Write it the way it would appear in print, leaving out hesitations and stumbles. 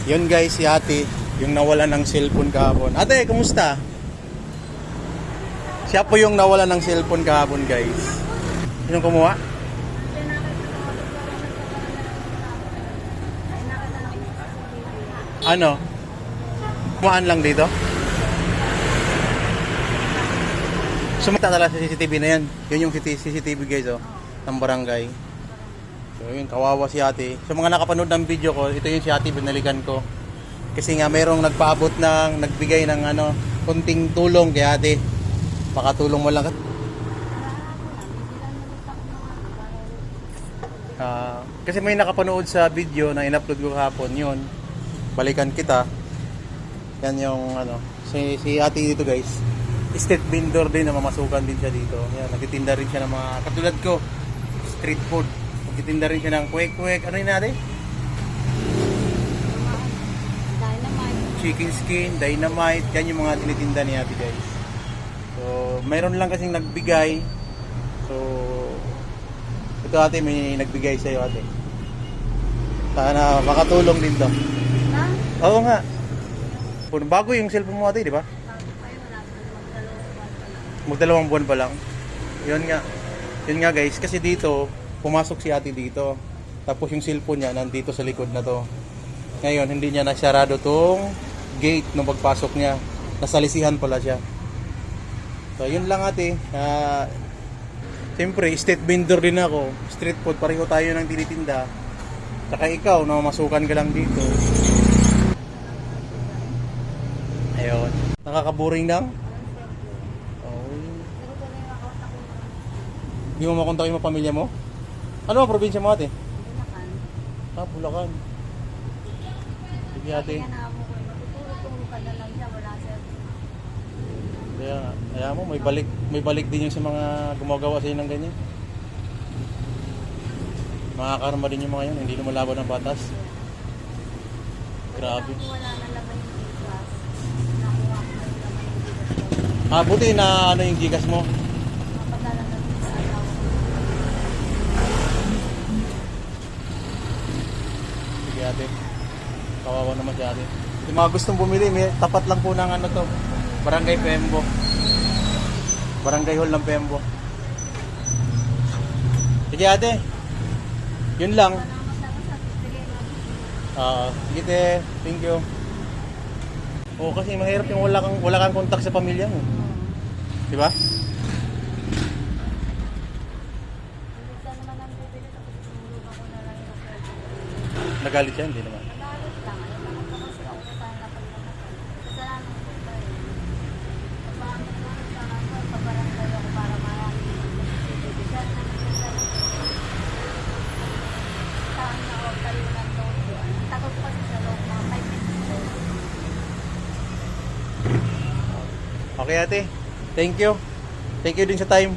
Yun guys, si ate, yung nawala ng cellphone kahapon. Ate, kumusta? Siya po yung nawala ng cellphone kahapon guys. Sinong kumuha? Ano? Kumuhaan lang dito? Sumita talaga sa CCTV na yan. Yun yung CCTV guys oh, ng barangay. So yun, kawawa si ate. Sa mga nakapanood ng video ko, ito yung si ate binalikan ko. Kasi nga merong nagpaabot ng, nagbigay ng ano, kunting tulong kay ate. Pakatulong mo lang. Kasi may nakapanood sa video na in-upload ko kahapon yun. Balikan kita. Yan yung ano, si ate dito guys. Street vendor din na mamasukan din siya dito. Yan, nagtitinda rin siya ng mga katulad ko, street food. Nagtitinda rin siya ng kwek-kwek. Ano yun natin? Dynamite. Chicken skin, dynamite. Yan yung mga tinitinda ni ate guys. So, mayroon lang kasing nagbigay. So, ito ate, may nagbigay sa'yo ate. Sana makatulong din to. Ha? Oo nga. Bago yung cellphone mo ate, di ba? Magdalawang buwan pa lang. Yun nga. Yun nga guys, kasi dito, pumasok si ate dito. Tapos yung cellphone niya nandito sa likod na to. Ngayon, hindi niya nasarado tong gate nung pagpasok niya. Nasalisihan pala siya. So, yun lang ate. Siyempre, street vendor din ako. Street food, pareho tayo ng tinitinda. Saka ikaw, namamasukan ka lang dito. Ayun. Nakakaboring lang. Hindi mo makontakin mo pamilya mo? Ano ang probinsya mo ate? Bulacan. Bulacan. Sige ate. Kaya mo, may balik din yung sa mga gumagawa sa inyo ng ganyan. Makakarma din yung mga yun, hindi lumalaban ng batas. Grabe. Wala na laban yung Gcash. Nakuha ko na yung laban yung Gcash. Buti na ano yung Gcash mo. Mapadala na din sa asawa ko. Sige ate. Kawawa naman si ate. Yung mga gustong bumili, may tapat lang po ng ano to. Barangay Pembo. Barangay Hall ng Pembo. Sige ate. Yun lang. Sige te. Thank you. Oo, kasi mahirap yung wala kang contact sa pamilya mo. Di ba? Minsan naman ang bibili tapos tumulungan ko na lang yung pwede. Nagalit siya, hindi naman. Nagalit lang. Ayaw naman ko kasi ako sana napaglamasan. Kasalanan ko ba eh. Pagpapamit ko sa ako, pabarangay ako para marami yung bibigyan ng saan na huwag tayo ng loob. Tagal ko kasi sa loob, mga 5 minutes. Okay ate. Thank you. Thank you din sa time.